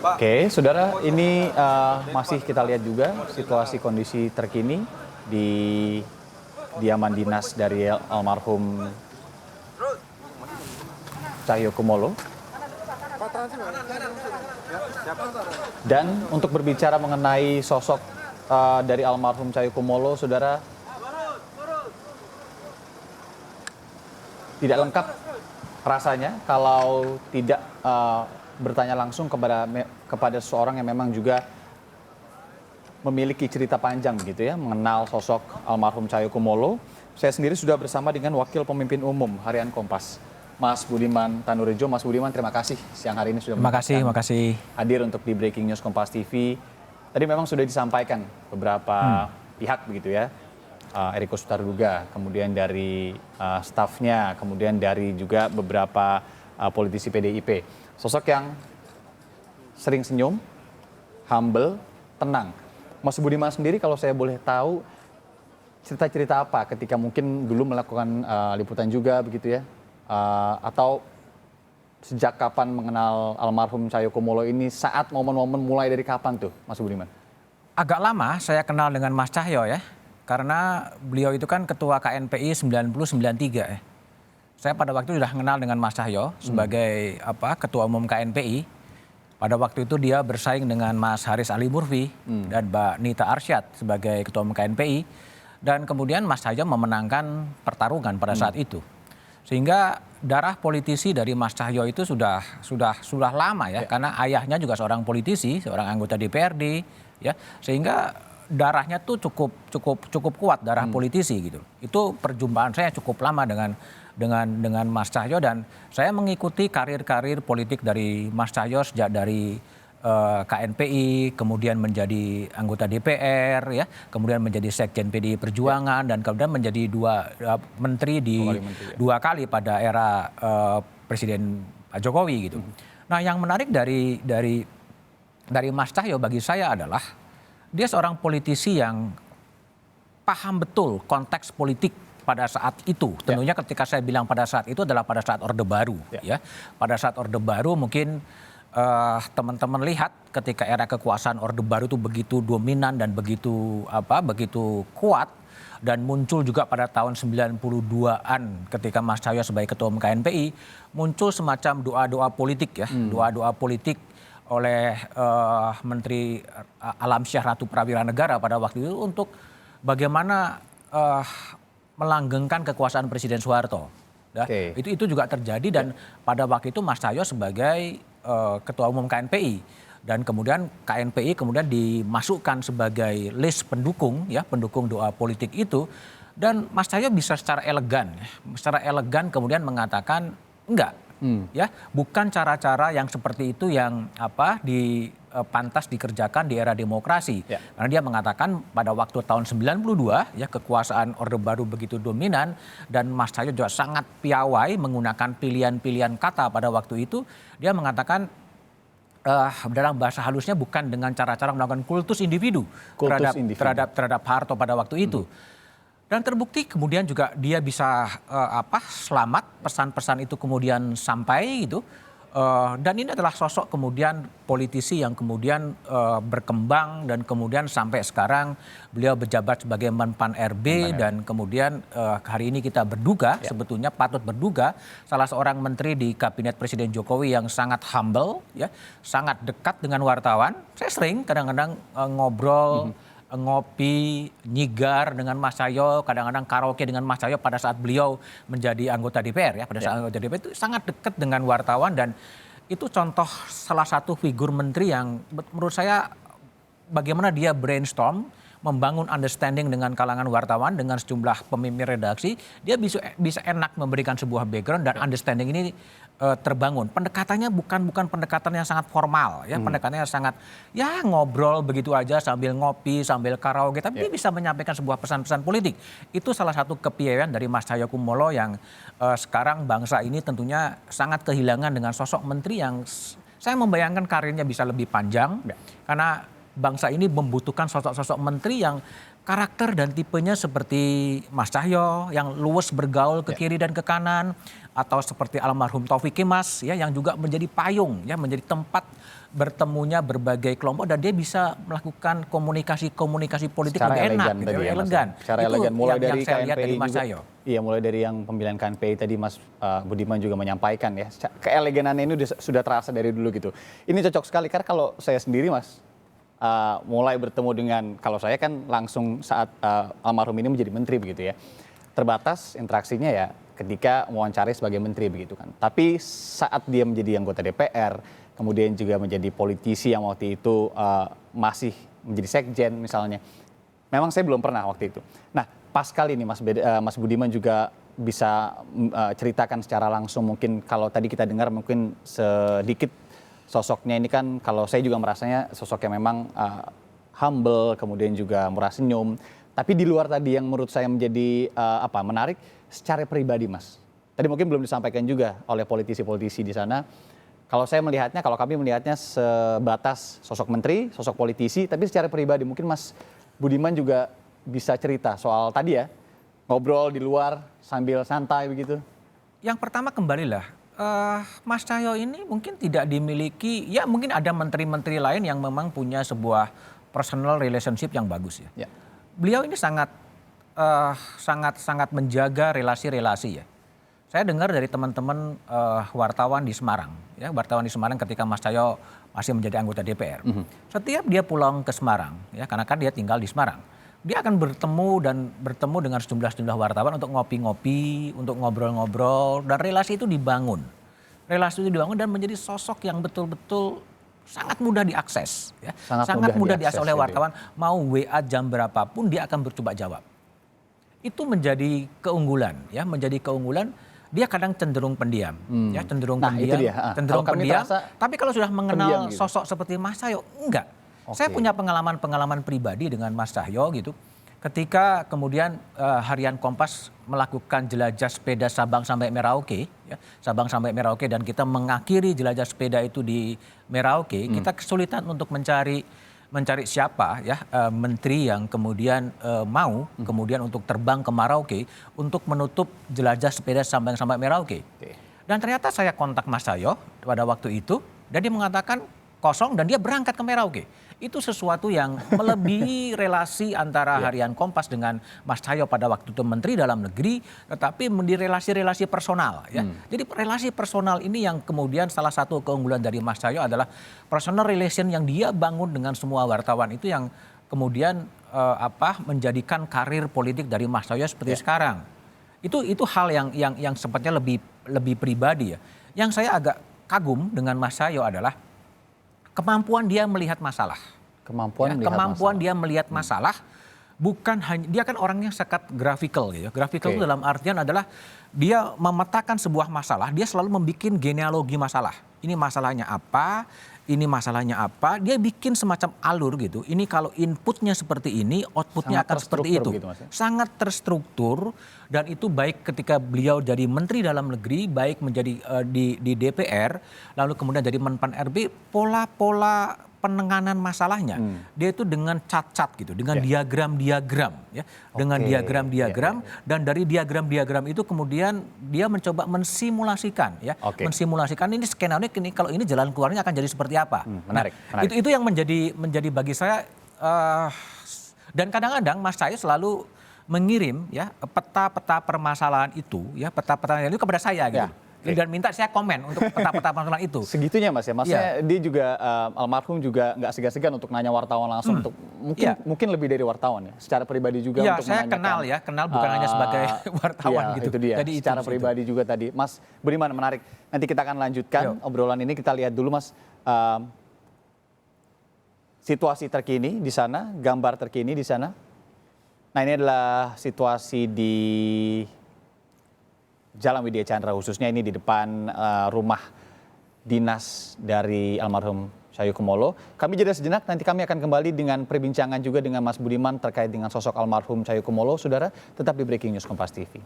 Oke, saudara, ini masih kita lihat juga situasi kondisi terkini di kediaman dinas dari almarhum Cahyokumolo. Dan untuk berbicara mengenai sosok dari almarhum Cahyokumolo, saudara, tidak lengkap rasanya kalau tidak bertanya langsung kepada seseorang yang memang juga memiliki cerita panjang begitu ya, mengenal sosok almarhum Cahyokumolo. Saya sendiri sudah bersama dengan Wakil Pemimpin Umum Harian Kompas, Mas Budiman Tanurejo. Mas Budiman, terima kasih siang hari ini sudah hadir untuk di Breaking News Kompas TV. Tadi memang sudah disampaikan beberapa pihak begitu ya, Eriko Sutarduga, kemudian dari stafnya, kemudian dari juga beberapa politisi PDIP. Sosok yang sering senyum, humble, tenang. Mas Budiman sendiri kalau saya boleh tahu, cerita-cerita apa ketika mungkin dulu melakukan liputan juga begitu ya? Atau sejak kapan mengenal almarhum Cahyokumolo ini, saat momen-momen mulai dari kapan tuh Mas Budiman? Agak lama saya kenal dengan Mas Cahyo ya, karena beliau itu kan ketua KNPI 90-93 ya. Saya pada waktu itu sudah kenal dengan Mas Cahyo sebagai ketua umum KNPI. Pada waktu itu dia bersaing dengan Mas Haris Ali Murfi dan Mbak Nita Arsyad sebagai ketua umum KNPI. Dan kemudian Mas Cahyo memenangkan pertarungan pada saat itu. Sehingga darah politisi dari Mas Cahyo itu sudah lama ya, karena ayahnya juga seorang politisi, seorang anggota DPRD ya. Sehingga darahnya tuh cukup kuat, darah politisi gitu. Itu perjumpaan saya cukup lama dengan Mas Cahyo, dan saya mengikuti karir politik dari Mas Cahyo sejak dari KNPI, kemudian menjadi anggota DPR ya, kemudian menjadi Sekjen PDI Perjuangan dan kemudian menjadi menteri dua kali pada era Presiden Pak Jokowi gitu. Nah, yang menarik dari Mas Cahyo bagi saya adalah dia seorang politisi yang paham betul konteks politik pada saat itu. Tentunya ketika saya bilang pada saat itu adalah pada saat Orde Baru ya. Pada saat Orde Baru mungkin teman-teman lihat ketika era kekuasaan Orde Baru itu begitu dominan dan begitu kuat, dan muncul juga pada tahun 92-an ketika Mas Cahyo sebagai ketua umum KNPI muncul semacam doa-doa politik ya, doa-doa politik oleh Menteri Alamsyah Ratu Prawira Negara pada waktu itu untuk bagaimana melanggengkan kekuasaan Presiden Soeharto. Ya. Itu juga terjadi, dan pada waktu itu Mas Cahyo sebagai ketua umum KNPI, dan kemudian KNPI kemudian dimasukkan sebagai list pendukung doa politik itu, dan Mas Cahyo bisa secara elegan kemudian mengatakan enggak. Ya, bukan cara-cara yang seperti itu yang pantas dikerjakan di era demokrasi. Karena dia mengatakan pada waktu tahun 92 ya, kekuasaan Orde Baru begitu dominan, dan Mas Cahyo juga sangat piawai menggunakan pilihan-pilihan kata pada waktu itu. Dia mengatakan dalam bahasa halusnya bukan dengan cara-cara melakukan kultus individu terhadap Harto pada waktu itu. Dan terbukti kemudian juga dia bisa selamat, pesan-pesan itu kemudian sampai gitu. Dan ini adalah sosok kemudian politisi yang kemudian berkembang, dan kemudian sampai sekarang beliau berjabat sebagai Menpan RB, dan kemudian hari ini kita berduga, sebetulnya patut berduga, salah seorang menteri di kabinet Presiden Jokowi yang sangat humble ya, sangat dekat dengan wartawan. Saya sering kadang-kadang ngobrol, ngopi, nyigar dengan Mas Cahyo, kadang-kadang karaoke dengan Mas Cahyo pada saat beliau menjadi anggota DPR ya. Pada saat anggota DPR itu sangat dekat dengan wartawan, dan itu contoh salah satu figur menteri yang menurut saya bagaimana dia brainstorm, membangun understanding dengan kalangan wartawan, dengan sejumlah pemimpin redaksi, dia bisa enak memberikan sebuah background, dan understanding ini terbangun. Pendekatannya bukan pendekatan yang sangat formal ya, pendekatannya sangat ya ngobrol begitu aja sambil ngopi, sambil karaoke, tapi dia bisa menyampaikan sebuah pesan-pesan politik. Itu salah satu kepiawaian dari Mas Cahyokumolo yang sekarang bangsa ini tentunya sangat kehilangan dengan sosok menteri yang saya membayangkan karirnya bisa lebih panjang, karena bangsa ini membutuhkan sosok-sosok menteri yang karakter dan tipenya seperti Mas Cahyo yang luwes bergaul ke kiri dan ke kanan, atau seperti almarhum Taufik Kimas ya yang juga menjadi payung ya, menjadi tempat bertemunya berbagai kelompok dan dia bisa melakukan komunikasi politik secara lebih enak elegan gitu, tadi ya, Mas, elegan. secara Itu elegan mulai yang dari saya lihat KNPI dari Mas juga. Cahyo. Iya, mulai dari yang pemilihan KNPI tadi Mas Budiman juga menyampaikan ya, keeleganannya ini sudah terasa dari dulu gitu. Ini cocok sekali karena kalau saya sendiri Mas mulai bertemu dengan, kalau saya kan langsung saat almarhum ini menjadi menteri begitu ya. Terbatas interaksinya ya ketika mewawancari sebagai menteri begitu kan. Tapi saat dia menjadi anggota DPR, kemudian juga menjadi politisi yang waktu itu masih menjadi sekjen misalnya. Memang saya belum pernah waktu itu. Nah, pas kali ini Mas Budiman juga bisa ceritakan secara langsung, mungkin kalau tadi kita dengar mungkin sedikit sosoknya ini kan, kalau saya juga merasanya sosok yang memang humble, kemudian juga murah senyum. Tapi di luar tadi yang menurut saya menjadi menarik secara pribadi Mas. Tadi mungkin belum disampaikan juga oleh politisi-politisi di sana. Kalau saya melihatnya, kalau kami melihatnya sebatas sosok menteri, sosok politisi, tapi secara pribadi mungkin Mas Budiman juga bisa cerita soal tadi ya, ngobrol di luar sambil santai begitu. Yang pertama kembalilah, Mas Cahyo ini mungkin tidak dimiliki, ya mungkin ada menteri-menteri lain yang memang punya sebuah personal relationship yang bagus ya. Beliau ini sangat menjaga relasi-relasi ya. Saya dengar dari teman-teman wartawan di Semarang, ya wartawan di Semarang ketika Mas Cahyo masih menjadi anggota DPR. Setiap dia pulang ke Semarang, ya karena kan dia tinggal di Semarang, dia akan bertemu dengan sejumlah wartawan untuk ngopi-ngopi, untuk ngobrol-ngobrol, dan relasi itu dibangun. Relasi itu dibangun dan menjadi sosok yang betul-betul sangat mudah diakses, ya. Sangat mudah diakses oleh wartawan. Mau WA jam berapapun dia akan bercoba jawab. Itu menjadi keunggulan, ya, menjadi keunggulan. Dia kadang cenderung pendiam, ya, cenderung pendiam. Tapi kalau sudah mengenal gitu, sosok seperti Mas Cahyo, enggak. Saya punya pengalaman pribadi dengan Mas Cahyo gitu. Ketika kemudian harian Kompas melakukan jelajah sepeda Sabang sampai Merauke, ya, Sabang sampai Merauke, dan kita mengakhiri jelajah sepeda itu di Merauke, kita kesulitan untuk mencari siapa ya menteri yang kemudian mau kemudian untuk terbang ke Merauke untuk menutup jelajah sepeda Sabang sampai Merauke. Dan ternyata saya kontak Mas Cahyo pada waktu itu dan dia mengatakan kosong dan dia berangkat ke Merauke. Itu sesuatu yang melebihi relasi antara harian Kompas dengan Mas Cahyo pada waktu itu Menteri Dalam Negeri, tetapi menjadi relasi-relasi personal ya. Jadi relasi personal ini yang kemudian salah satu keunggulan dari Mas Cahyo adalah personal relation yang dia bangun dengan semua wartawan, itu yang kemudian menjadikan karir politik dari Mas Cahyo seperti sekarang. Itu hal yang sepertinya lebih pribadi ya. Yang saya agak kagum dengan Mas Cahyo adalah kemampuan dia melihat masalah. Kemampuan dia melihat masalah, bukan hanya, dia kan orangnya sangat grafikal gitu. Grafikal itu dalam artian adalah dia memetakan sebuah masalah, dia selalu membuat genealogi masalah. Ini masalahnya apa, ini masalahnya apa, dia bikin semacam alur gitu. Ini kalau inputnya seperti ini, outputnya akan seperti itu. Gitu, sangat terstruktur, dan itu baik ketika beliau jadi Menteri Dalam Negeri, baik menjadi di DPR, lalu kemudian jadi Menpan RB, pola-pola penanganan masalahnya dia itu dengan cat-cat gitu, dengan diagram-diagram ya, dengan diagram-diagram, dan dari diagram-diagram itu kemudian dia mencoba mensimulasikan ya, mensimulasikan ini skenario ini, kalau ini jalan keluarnya akan jadi seperti apa. Menarik. Itu yang menjadi bagi saya, dan kadang-kadang Mas Cahyo selalu mengirim ya peta-peta permasalahan itu ya, peta-peta itu kepada saya gitu. Dan minta saya komen untuk peta-peta permasalahan itu. Segitunya Mas ya, maksudnya dia juga almarhum juga nggak segan-segan untuk nanya wartawan langsung, untuk mungkin lebih dari wartawan ya, secara pribadi juga untuk saya kenal bukan hanya sebagai wartawan gitu. Itu dia. Jadi secara pribadi juga tadi. Mas Budiman, menarik. Nanti kita akan lanjutkan obrolan ini, kita lihat dulu Mas situasi terkini di sana, gambar terkini di sana. Nah, ini adalah situasi di Jalan Widya Chandra, khususnya ini di depan rumah dinas dari almarhum Cahyokumolo. Kami jeda sejenak, nanti kami akan kembali dengan perbincangan juga dengan Mas Budiman terkait dengan sosok almarhum Cahyokumolo. Saudara, tetap di Breaking News Kompas TV.